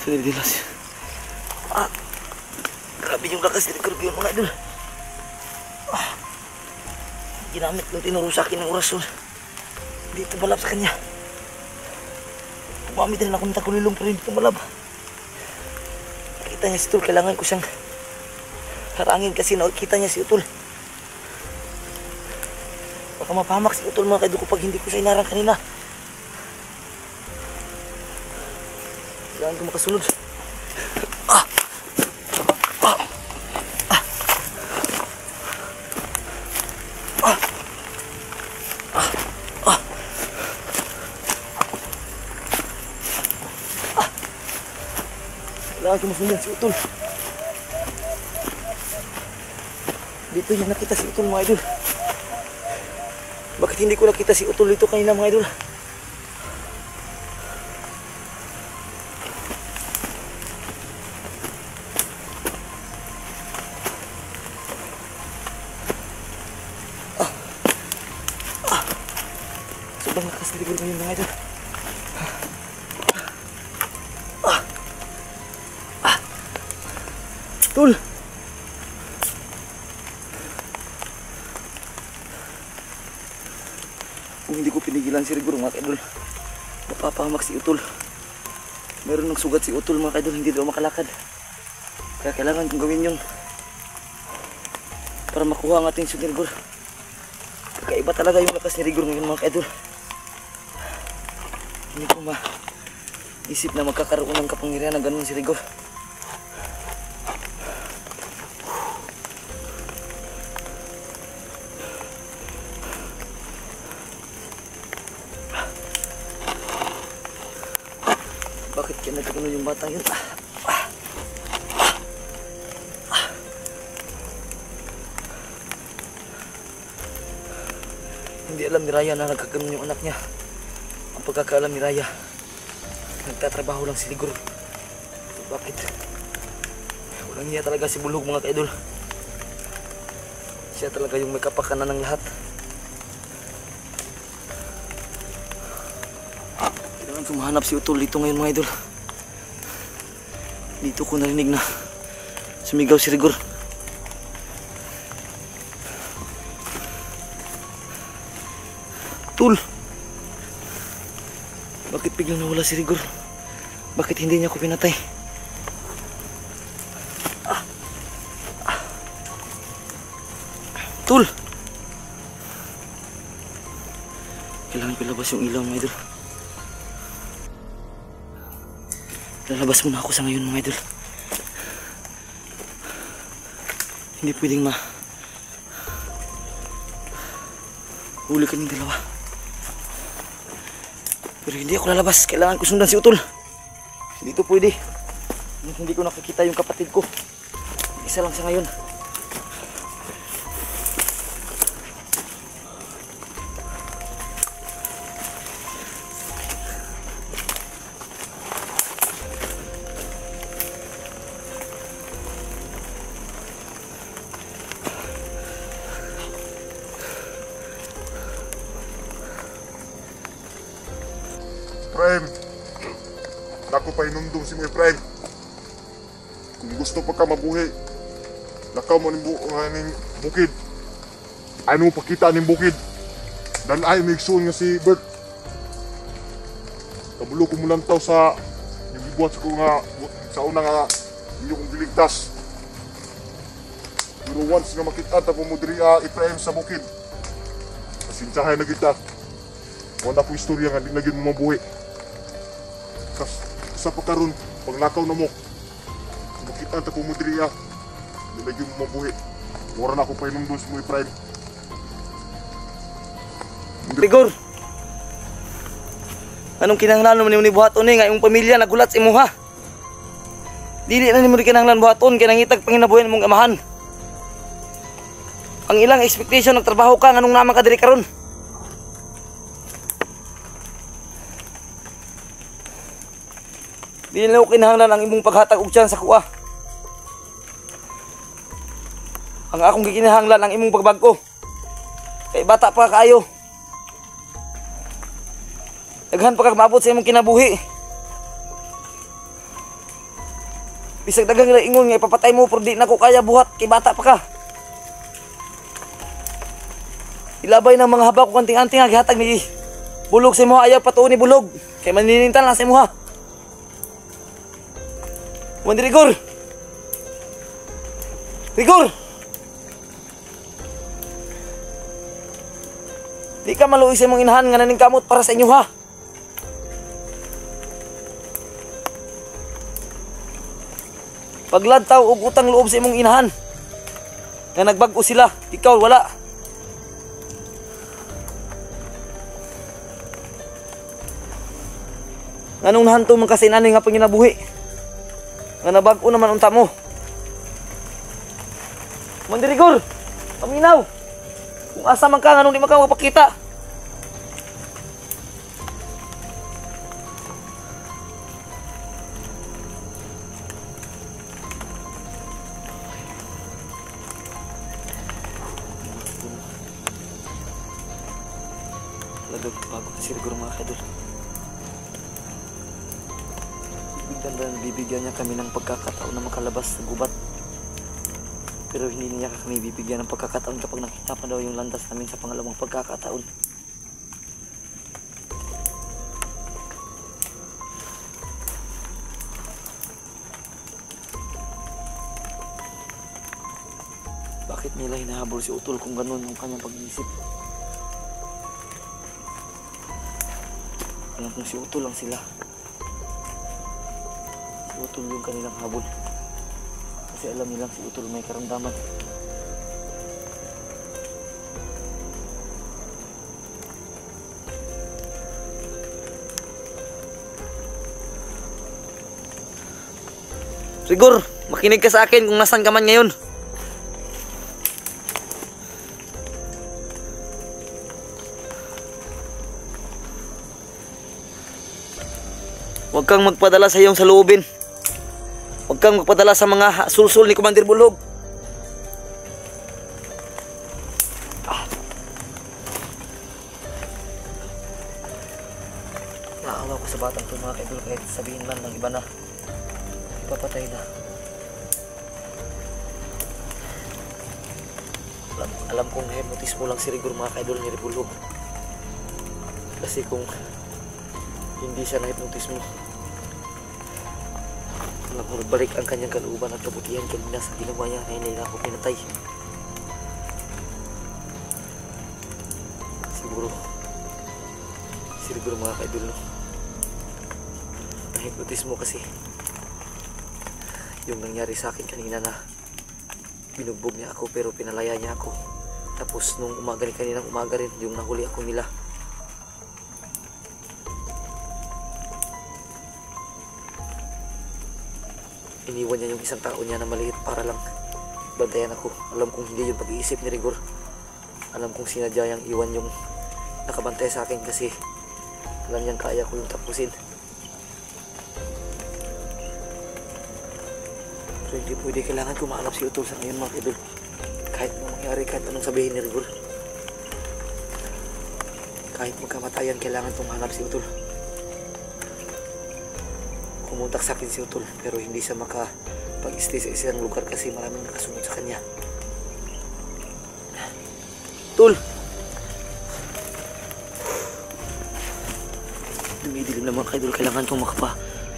Sudah dilas. Grabe yung lakas dari kerugyan mga idol. Ginamit ng tinurusakin ng orasyon. Dito malab sa kanya. Pumamit rin ako ng takulilong pero hindi ito malab. Nakita niya si Utol, kailangan ko siyang harangin kasi nakita niya si Utol. Baka mapahamak si Utol mga kaidol ko pag hindi ko siya inarang kanina. Kailangan ko makasunod. Kailangan ko masunod si Utol. Dito niya nakita si Utol mga idol. Bakit hindi ko nakita si Utol dito kanina mga idol? Sobrang lakas na rigor ngayon mga idol. Tol! Kung hindi ko pinigilan si rigor mga idol, mapapahamak si Utol. Meron ng sugat si Utol mga idol, hindi daw makalakad. Kaya kailangan kong gawin yun para makuha ang ating si rigor. Kakaiba talaga yung lakas ni rigor ngayon mga idol. Hindi ko maisip na magkakaroon ng kapangyarihan na ganun si rigor. Bakit kaya nagkakano yung bata yun? Hindi alam ni Raya na nagkakano yung anak niya. Ang pagkakaalam ni Raya, nagtatrabaho lang si Rigor. Bakit? Walang niya talaga si Bulog mga kaidol. Siya talaga yung may kapakanan ng lahat. Kailangan sumahanap si Utol dito ngayon mga idol. Dito ko narinig na sumigaw si Rigor. Utol! Bakit biglang nawala si Rigor? Bakit hindi niya ako pinatay? Utol! Kailangan pilabas yung ilaw mga idol. Lalabas muna ako sa ngayon mga idol. Hindi pwedeng huli kaming dalawa. Pero hindi ako lalabas. Kailangan ko sundan si Utol. Hindi ito pwede. Hindi ko nakikita yung kapatid ko. Isa lang sa ngayon. Prime, dako pa inundong si mo Prime. Kung gusto pa ka mabuhi, lakaw mo ning bukid. Ano mo pakita ning bukid? Dan ay migsoon nga si Bert. Kabulo ko mulang taw sa yung gibuhat ko nga sa una nga inyo kong giligtas. Pero once nga makita ta po mo diri Prime sa bukid, pasensyahay na kita. Wala po istorya nga di na gyud mo mabuhi. Sa pagkaroon, pag nakaw na mo, makita ta po mo diri nilagyan mo mabuhi. Mura na ako pa inundon sa mga Prime. Rigor! Anong kinahanglan mo ni buhaton nga yung pamilya nagulat sa imuha? Dili na ni mo kinahanglan buhaton kaya nangitag panginabuhin mong amahan. Ang ilang expectation nagtrabaho ka nganong naman ka diri karon. Di na ko kinahanglan ang imong paghatag og tiyan sa kuha. Ang akong gikinahanglan ang imong pagbag-o. Kay bata pa kaayo. Daghan pa kag maabot sa imong kinabuhi. Bisag daghang ingon nga ipapatay mo pero di na ko kaya buhat kay bata pa ka. Ilabay ng mga haba ko kanting-anting nga gihatag ni Bulog sa imuha, ayaw patuon ni Bulog. Kay maninintan lang sa imuha. Wandi Rigor! Rigor! Di ka maluoy sa imong inahan nga naning kamot para sa inyo ha. Pagladtaw og utang loob sa imong inahan nga nagbag-o sila, ikaw wala. Nganong nahanto man kasi nani nga panginabuhi? Nga nabag-o naman unta mo. Wandi Rigor! Paminaw! Kung asa man ka, nganong di man ka mapakita? Talagang bago na siguro mga kaidol. Bibigyan niya kami ng pagkakataon na makalabas sa gubat. Pero hindi niya kami bibigyan ng pagkakataon kapag nakita pa daw yung landas namin sa pangalawang pagkakataon. Bakit nila hinahabol si Utol kung ganun yung kanyang pag-iisip? Alam kong si Utol lang sila. Si Utol yung kanilang habol. Kasi alam nilang si Utol may karamdaman. Rigor, makinig ka sa akin kung nasan ka man ngayon. Huwag kang magpadala sa iyong saloobin. Huwag kang magpadala sa mga sulsul ni Commander Bulhog. Naawa ko sa batang ito mga kaidol, kahit sabihin man ng iba na ipapatay na. Alam kong hypnotismo lang si Rigor mga kaidol ni Bulhog. Kasi kung hindi siya na hypnotismo, alam ko nagbalik ang kanyang kalooban at kabutihan kanina sa ginawa niya na hindi na ako pinatay. Siguro mga kaidol, no? Na-hypnotismo kasi yung nangyari sa akin kanina na binugbog niya ako pero pinalaya niya ako. Tapos nung umaga rin kaninang umaga rin yung nahuli ako nila. Iniwan niya yung isang tao niya na maliit para lang bantayan ako. Alam kong hindi yung pag-iisip ni Rigor. Alam kong sinadya niyang iwan yung nakabantay sa akin kasi alam niyang kaya ko yung tapusin. So hindi pwede, kailangan ko mahanap si Utol sa ngayon mga kaidol. Kahit anong mangyari, kahit anong sabihin ni Rigor, kahit magkamatayan, kailangan kong mahanap si Utol. Kumuntak sa akin si Utol pero hindi siya makapag-stay sa isang lugar kasi maraming nakasunod sa kanya. Utol! Dumidilim na mga kaidol, kailangan kong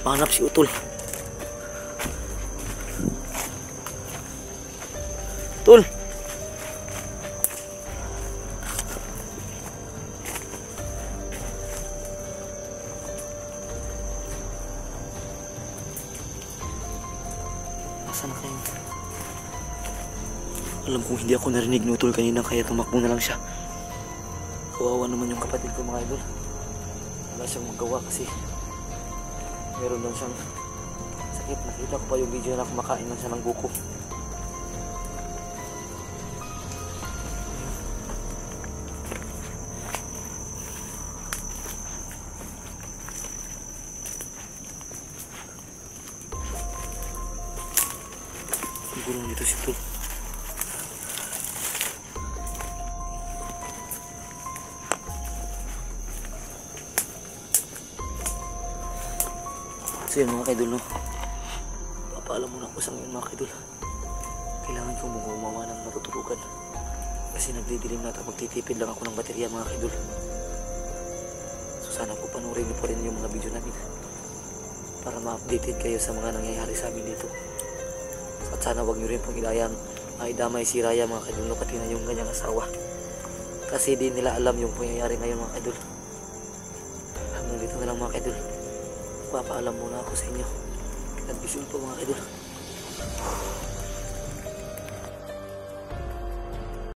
mahanap si Utol. Utol! Nasaan na kayo? Alam kong hindi ako narinig ni Utol kanina kaya tumakbo na lang siya. Kawawa naman yung kapatid ko mga idol. Wala siyang magawa kasi meron lang siyang sakit. Nakita ko pa yung video na kumakain lang siya ng buko. Siguro dito si Utol. So yun mga kaidol, no? Papaalam muna ako sa ngayon mga kaidol. Kailangan ko mong gumawa ng matutulugan. Kasi nagdidilim na at magtitipid lang ako ng baterya mga kaidol. So sana po panoorin niyo po rin yung mga video namin para ma-updated kayo sa mga nangyayari sa amin dito. At sana wag niyo rin pong idamay si Raya mga kaidol, no? Pati na yung kanyang asawa. Kasi di nila alam yung pangyayari ngayon mga kaidol. Hanggang dito na lang mga kaidol. Papaalam muna ako sa inyo. God bless you po mga kaidol.